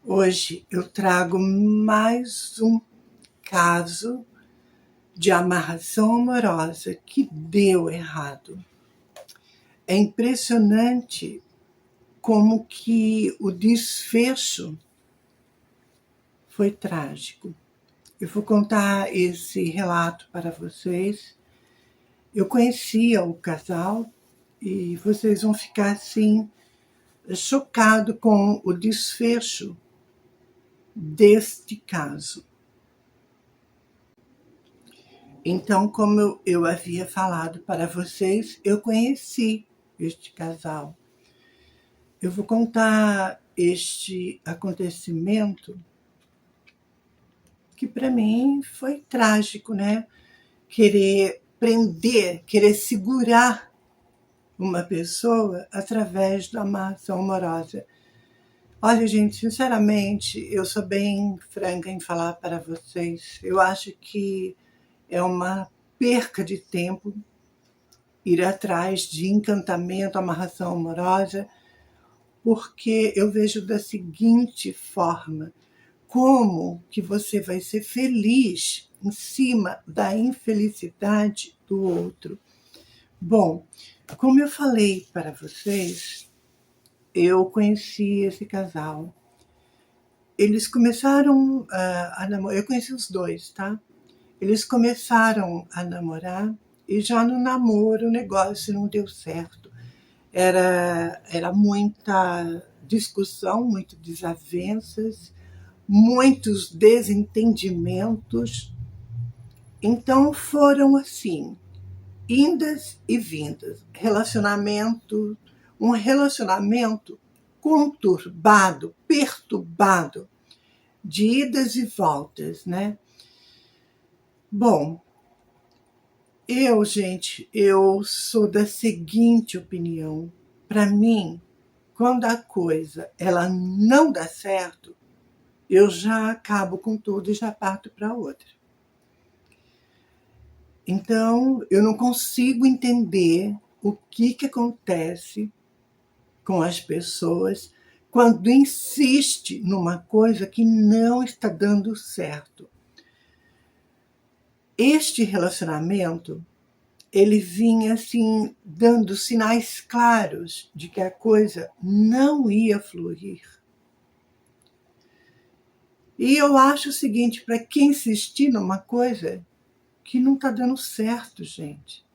Hoje eu trago mais um caso de amarração amorosa que deu errado. É impressionante como que o desfecho foi trágico. Eu vou contar esse relato para vocês. Eu conhecia o casal e vocês vão ficar assim chocados com o desfecho deste caso. Então, como eu havia falado para vocês, eu conheci este casal. Eu vou contar este acontecimento que para mim foi trágico, né? Querer prender, querer segurar uma pessoa através da amarração amorosa. Olha, gente, sinceramente, eu sou bem franca em falar para vocês. Eu acho que é uma perca de tempo ir atrás de encantamento, amarração amorosa, porque eu vejo da seguinte forma: como que você vai ser feliz em cima da infelicidade do outro? Bom, como eu falei para vocês, eu conheci esse casal. Eles começaram a namorar, eu conheci os dois, tá? Eles começaram a namorar e já no namoro o negócio não deu certo. Era muita discussão, muitas desavenças, muitos desentendimentos. Então foram assim, indas e vindas. Um relacionamento conturbado, perturbado, de idas e voltas, né? Bom, eu sou da seguinte opinião. Para mim, quando a coisa ela não dá certo, eu já acabo com tudo e já parto para outra. Então, eu não consigo entender o que acontece com as pessoas quando insiste numa coisa que não está dando certo. Este relacionamento, ele vinha assim dando sinais claros de que a coisa não ia fluir. E eu acho o seguinte, para quem insistir numa coisa que não está dando certo, gente.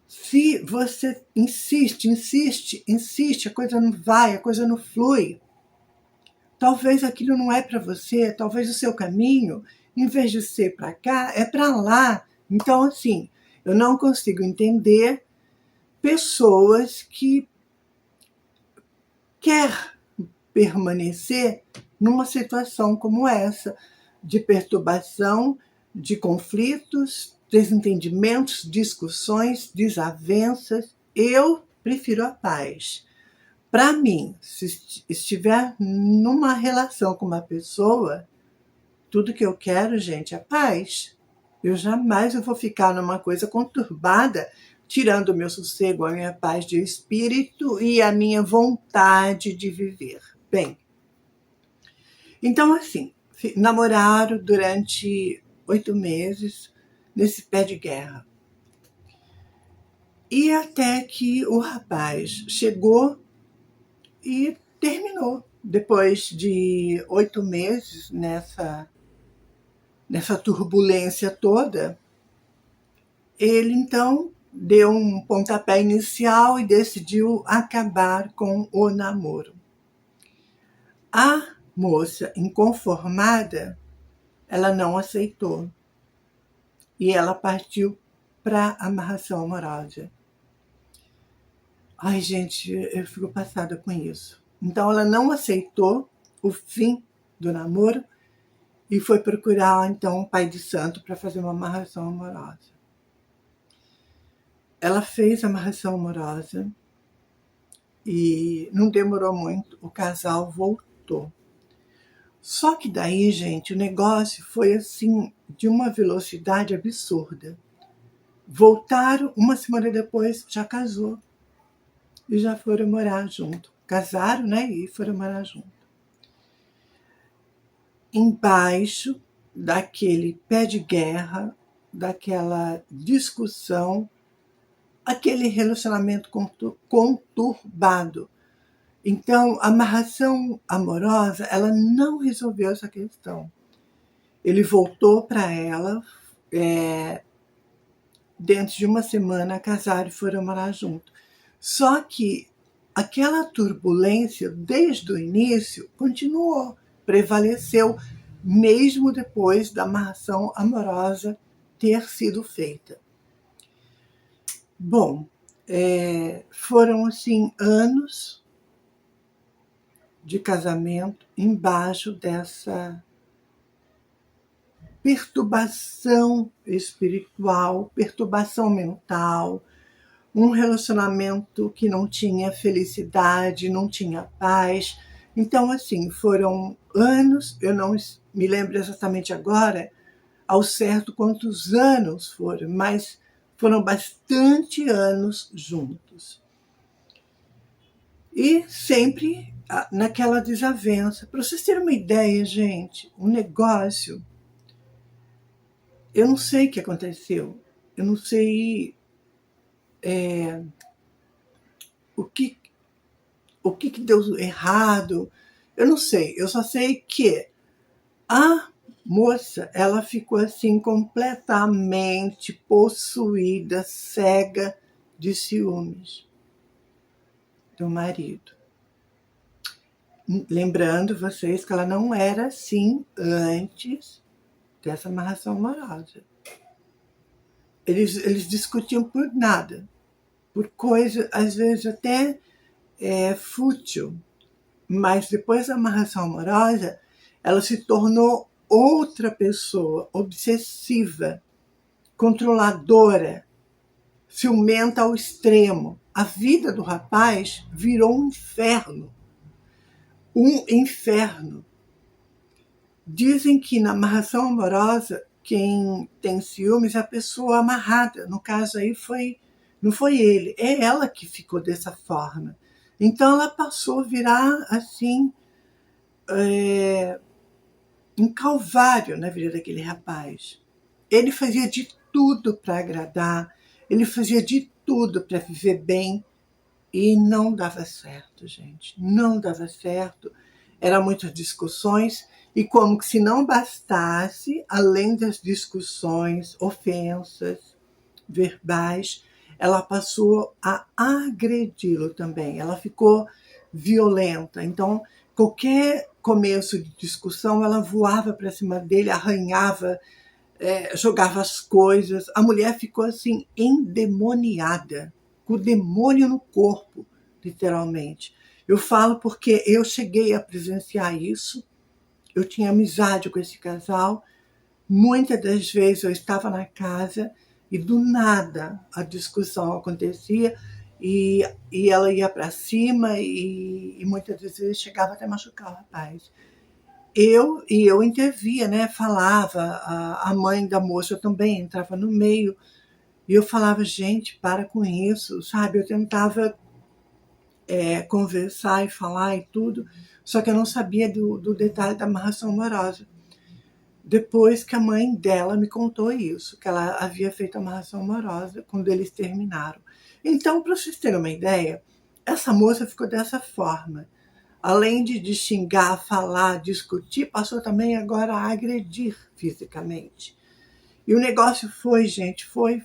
Se você insiste, a coisa não vai, a coisa não flui. Talvez aquilo não é para você, talvez o seu caminho, em vez de ser para cá, é para lá. Então, assim, eu não consigo entender pessoas que querem permanecer numa situação como essa, de perturbação, de conflitos, desentendimentos, discussões, desavenças. Eu prefiro a paz. Para mim, se estiver numa relação com uma pessoa, tudo que eu quero, gente, é paz. Eu vou ficar numa coisa conturbada, tirando o meu sossego, a minha paz de espírito e a minha vontade de viver. Bem, então assim, namoraram durante 8 meses nesse pé de guerra. E até que o rapaz chegou e terminou. Depois de 8 meses nessa turbulência toda, ele então deu um pontapé inicial e decidiu acabar com o namoro. A moça, inconformada, ela não aceitou e ela partiu para a amarração amorosa. Ai, gente, eu fico passada com isso. Então ela não aceitou o fim do namoro e foi procurar então um pai de santo para fazer uma amarração amorosa. Ela fez a amarração amorosa e não demorou muito, o casal voltou. Só que daí, gente, o negócio foi assim, de uma velocidade absurda. Voltaram, uma semana depois já casou e já foram morar junto. Casaram, né, e foram morar junto. embaixo daquele pé de guerra, daquela discussão, aquele relacionamento conturbado. Então, a amarração amorosa, ela não resolveu essa questão. Ele voltou para ela, dentro de uma semana casaram e foram morar junto. Só que aquela turbulência, desde o início, continuou, prevaleceu, mesmo depois da amarração amorosa ter sido feita. Bom, foram assim anos de casamento embaixo dessa perturbação espiritual, perturbação mental, um relacionamento que não tinha felicidade, não tinha paz. Então, assim, foram anos, eu não me lembro exatamente agora, ao certo quantos anos foram, mas foram bastante anos juntos. E sempre naquela desavença. Para vocês terem uma ideia, gente, um negócio, eu não sei o que aconteceu, eu não sei o que deu errado, eu não sei, eu só sei que a moça, ela ficou assim completamente possuída, cega de ciúmes do marido. Lembrando vocês que ela não era assim antes dessa amarração amorosa. Eles discutiam por nada, por coisa, às vezes até fútil. Mas depois da amarração amorosa, ela se tornou outra pessoa, obsessiva, controladora, ciumenta ao extremo. A vida do rapaz virou um inferno. Um inferno. Dizem que na amarração amorosa, quem tem ciúmes é a pessoa amarrada. No caso aí não foi ele, é ela que ficou dessa forma. Então ela passou a virar assim um calvário na vida daquele rapaz. Ele fazia de tudo para agradar, ele fazia de tudo para viver bem e não dava certo, gente. Não dava certo. Eram muitas discussões e como que se não bastasse, além das discussões, ofensas verbais, ela passou a agredi-lo também. Ela ficou violenta. Então, qualquer começo de discussão, ela voava para cima dele, arranhava, jogava as coisas. A mulher ficou assim endemoniada, com o demônio no corpo, literalmente. Eu falo porque eu cheguei a presenciar isso. Eu tinha amizade com esse casal. Muitas das vezes eu estava na casa e do nada a discussão acontecia e ela ia para cima e muitas das vezes chegava até machucar o rapaz. Eu intervia, né? Falava, a mãe da moça também entrava no meio e eu falava, gente, para com isso, sabe? Eu tentava conversar e falar e tudo, só que eu não sabia do detalhe da amarração amorosa. Depois que a mãe dela me contou isso, que ela havia feito amarração amorosa quando eles terminaram. Então, para vocês terem uma ideia, essa moça ficou dessa forma. Além de xingar, falar, discutir, passou também agora a agredir fisicamente. E o negócio foi, gente, foi.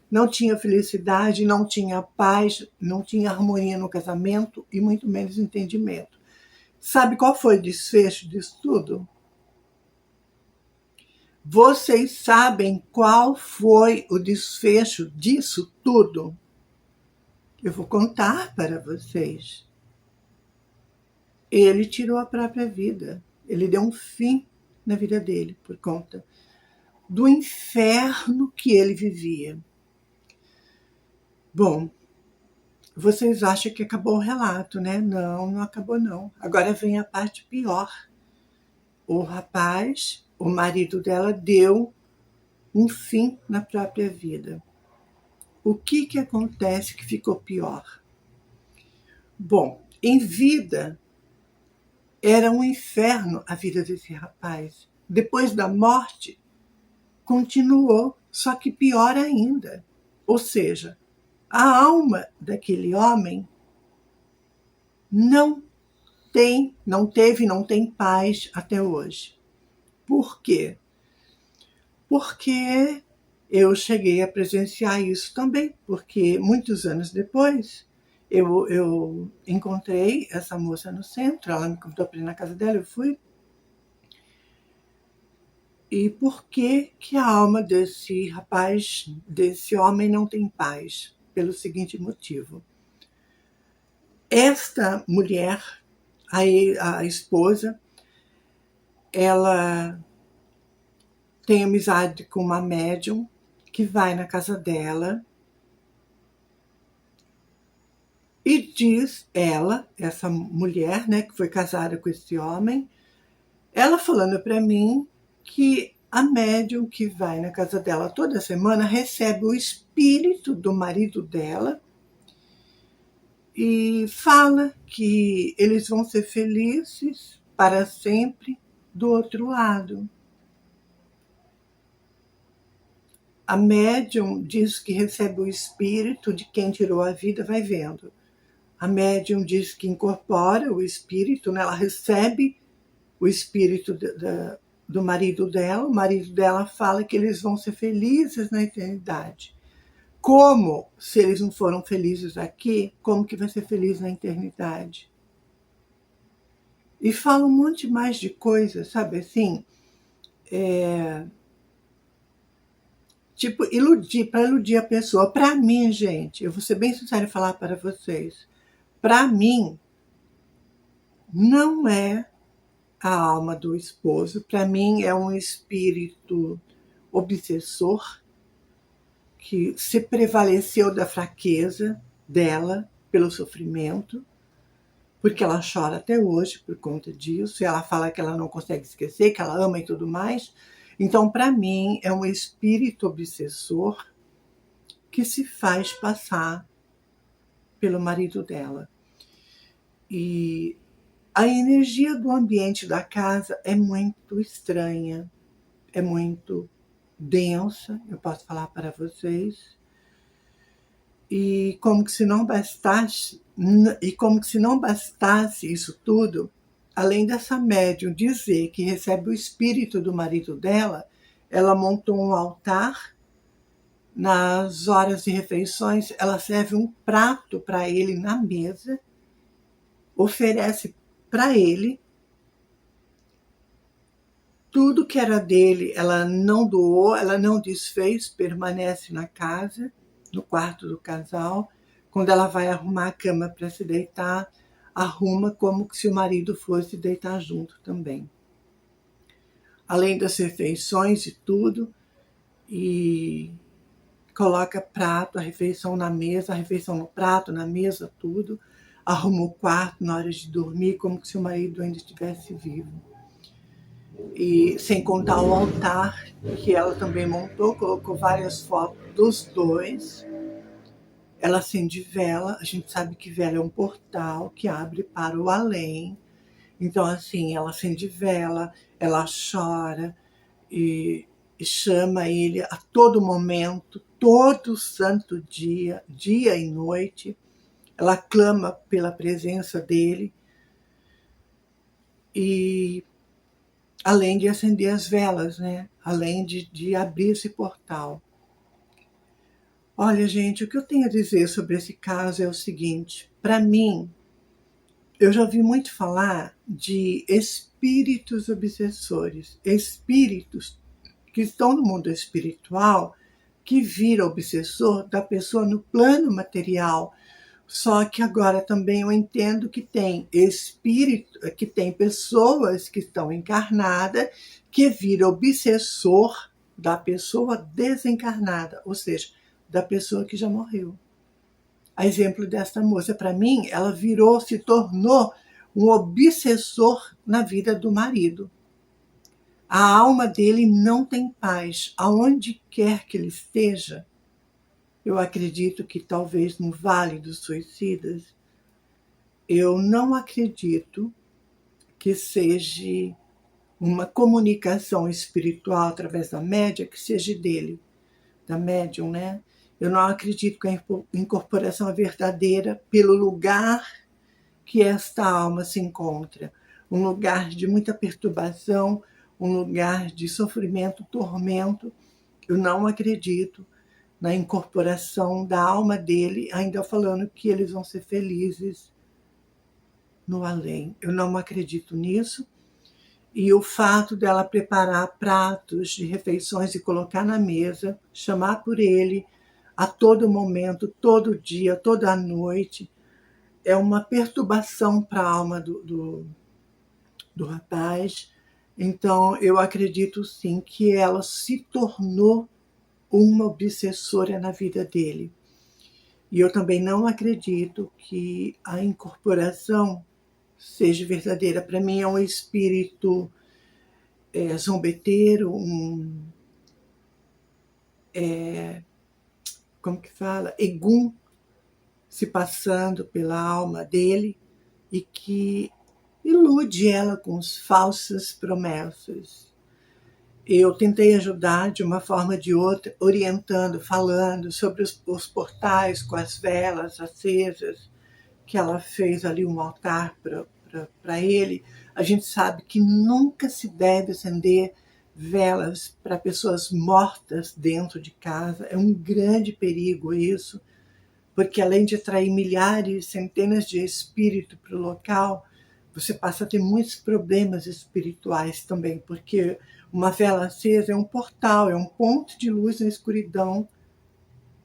Não tinha felicidade, não tinha paz, não tinha harmonia no casamento e muito menos entendimento. Sabe qual foi o desfecho disso tudo? Vocês sabem qual foi o desfecho disso tudo? Eu vou contar para vocês. Ele tirou a própria vida. Ele deu um fim na vida dele por conta do inferno que ele vivia. Bom, vocês acham que acabou o relato, né? Não, não acabou não. Agora vem a parte pior. O rapaz, o marido dela, deu um fim na própria vida. O que acontece que ficou pior? Bom, em vida, Era um inferno a vida desse rapaz. Depois da morte, continuou, só que pior ainda. Ou seja, a alma daquele homem não não tem paz até hoje. Por quê? Porque eu cheguei a presenciar isso também, porque muitos anos depois eu encontrei essa moça no centro, ela me convidou para ir na casa dela, eu fui. E por que a alma desse rapaz, desse homem, não tem paz? Pelo seguinte motivo. Esta mulher, a esposa, ela tem amizade com uma médium que vai na casa dela e diz ela, essa mulher, né, que foi casada com esse homem, ela falando para mim que a médium que vai na casa dela toda semana recebe o espírito do marido dela e fala que eles vão ser felizes para sempre do outro lado. A médium diz que recebe o espírito de quem tirou a vida, vai vendo. A médium diz que incorpora o espírito, né? Ela recebe o espírito do marido dela. O marido dela fala que eles vão ser felizes na eternidade. Como, se eles não foram felizes aqui, como que vai ser feliz na eternidade? E fala um monte mais de coisas, sabe assim? Tipo, para iludir a pessoa. Para mim, gente, eu vou ser bem sincera e falar para vocês. Para mim, não é a alma do esposo. Para mim, é um espírito obsessor que se prevaleceu da fraqueza dela pelo sofrimento, porque ela chora até hoje por conta disso, e ela fala que ela não consegue esquecer, que ela ama e tudo mais. Então, para mim, é um espírito obsessor que se faz passar pelo marido dela. E a energia do ambiente da casa é muito estranha, é muito densa, eu posso falar para vocês. E como que se não bastasse isso tudo, além dessa médium dizer que recebe o espírito do marido dela, ela montou um altar. Nas horas de refeições, ela serve um prato para ele na mesa, oferece para ele tudo que era dele, ela não doou, ela não desfez, permanece na casa, no quarto do casal. Quando ela vai arrumar a cama para se deitar, arruma como se o marido fosse deitar junto também. Além das refeições e tudo, e coloca prato, a refeição na mesa, a refeição no prato, na mesa, tudo. Arruma o quarto na hora de dormir, como se o marido ainda estivesse vivo. E sem contar o altar que ela também montou, colocou várias fotos dos dois. Ela acende vela, a gente sabe que vela é um portal que abre para o além. Então, assim, ela acende vela, ela chora e chama ele a todo momento, todo santo dia, dia e noite. Ela clama pela presença dele. E além de acender as velas, né? Além de abrir esse portal. Olha, gente, o que eu tenho a dizer sobre esse caso é o seguinte. Para mim, eu já ouvi muito falar de espíritos obsessores, espíritos que estão no mundo espiritual, que vira obsessor da pessoa no plano material. Só que agora também eu entendo que tem espírito, que tem pessoas que estão encarnadas que vira obsessor da pessoa desencarnada, ou seja, da pessoa que já morreu. A exemplo desta moça, para mim, ela se tornou um obsessor na vida do marido. A alma dele não tem paz, aonde quer que ele esteja. Eu acredito que talvez no Vale dos Suicidas, eu não acredito que seja uma comunicação espiritual através da média, que seja dele, da médium, né? Eu não acredito que a incorporação é verdadeira pelo lugar que esta alma se encontra. Um lugar de muita perturbação, um lugar de sofrimento, tormento. Eu não acredito na incorporação da alma dele, ainda falando que eles vão ser felizes no além. Eu não acredito nisso. E o fato dela preparar pratos de refeições e colocar na mesa, chamar por ele a todo momento, todo dia, toda noite, é uma perturbação para a alma do rapaz. Então, eu acredito sim que ela se tornou uma obsessora na vida dele. E eu também não acredito que a incorporação seja verdadeira. Para mim é um espírito zombeteiro, como que fala? Egum se passando pela alma dele e que ilude ela com falsas promessas. Eu tentei ajudar de uma forma ou de outra, orientando, falando sobre os portais com as velas acesas, que ela fez ali um altar para ele. A gente sabe que nunca se deve acender velas para pessoas mortas dentro de casa. É um grande perigo isso, porque além de atrair milhares, centenas de espíritos para o local, você passa a ter muitos problemas espirituais também, porque uma vela acesa é um portal, é um ponto de luz na escuridão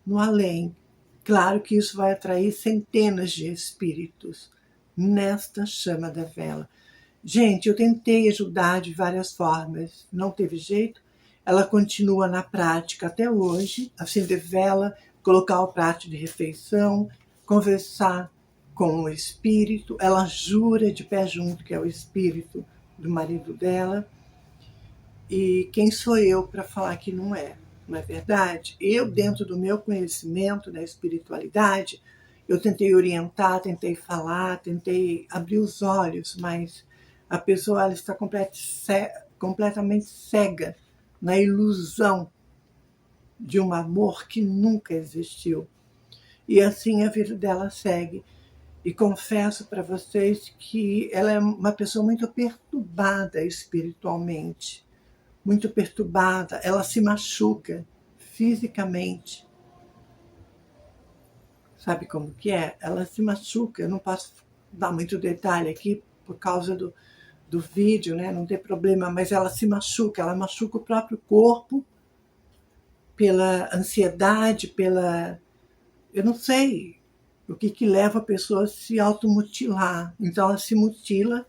no além. Claro que isso vai atrair centenas de espíritos nesta chama da vela. Gente, eu tentei ajudar de várias formas, não teve jeito. Ela continua na prática até hoje, acender vela, colocar o prato de refeição, conversar com o espírito. Ela jura de pé junto que é o espírito do marido dela. E quem sou eu para falar que não é? Não é verdade? Eu, dentro do meu conhecimento da espiritualidade, eu tentei orientar, tentei falar, tentei abrir os olhos, mas a pessoa ela está completamente cega na ilusão de um amor que nunca existiu. E assim a vida dela segue. E confesso para vocês que ela é uma pessoa muito perturbada espiritualmente, muito perturbada, ela se machuca fisicamente. Sabe como que é? Ela se machuca, eu não posso dar muito detalhe aqui por causa do vídeo, né? Não tem problema, mas ela se machuca, ela machuca o próprio corpo pela ansiedade, eu não sei o que leva a pessoa a se automutilar. Então ela se mutila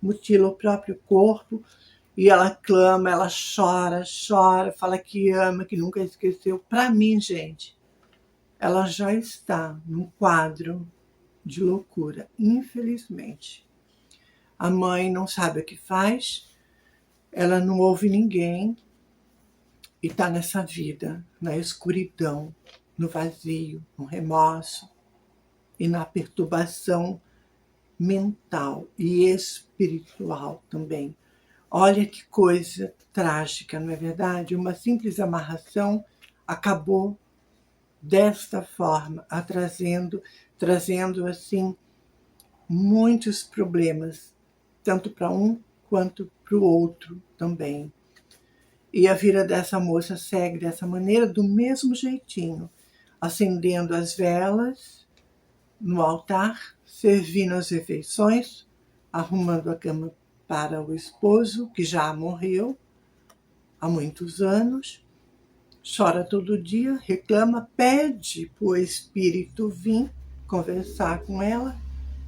o próprio corpo, e ela clama, ela chora, fala que ama, que nunca esqueceu. Para mim, gente, ela já está num quadro de loucura, infelizmente. A mãe não sabe o que faz, ela não ouve ninguém e está nessa vida, na escuridão, no vazio, no remorso e na perturbação mental e espiritual também. Olha que coisa trágica, não é verdade? Uma simples amarração acabou desta forma, trazendo assim muitos problemas, tanto para um quanto para o outro também. E a vida dessa moça segue dessa maneira, do mesmo jeitinho, acendendo as velas no altar, servindo as refeições, arrumando a cama para o esposo, que já morreu há muitos anos, chora todo dia, reclama, pede para o espírito vir conversar com ela,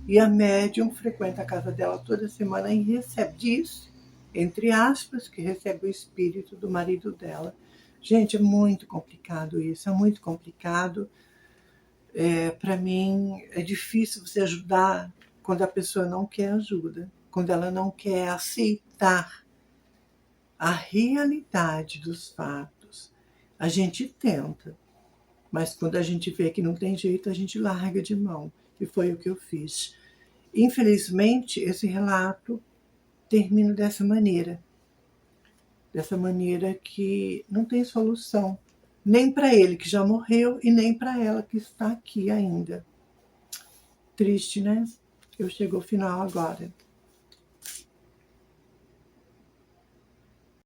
e a médium frequenta a casa dela toda semana e recebe, diz, entre aspas, que recebe o espírito do marido dela. Gente, é muito complicado isso, é muito complicado. Para mim, é difícil você ajudar quando a pessoa não quer ajuda, quando ela não quer aceitar a realidade dos fatos. A gente tenta, mas quando a gente vê que não tem jeito, a gente larga de mão. E foi o que eu fiz. Infelizmente, esse relato termino dessa maneira que não tem solução, nem para ele que já morreu e nem para ela que está aqui ainda. Triste, né? Eu chego ao final agora.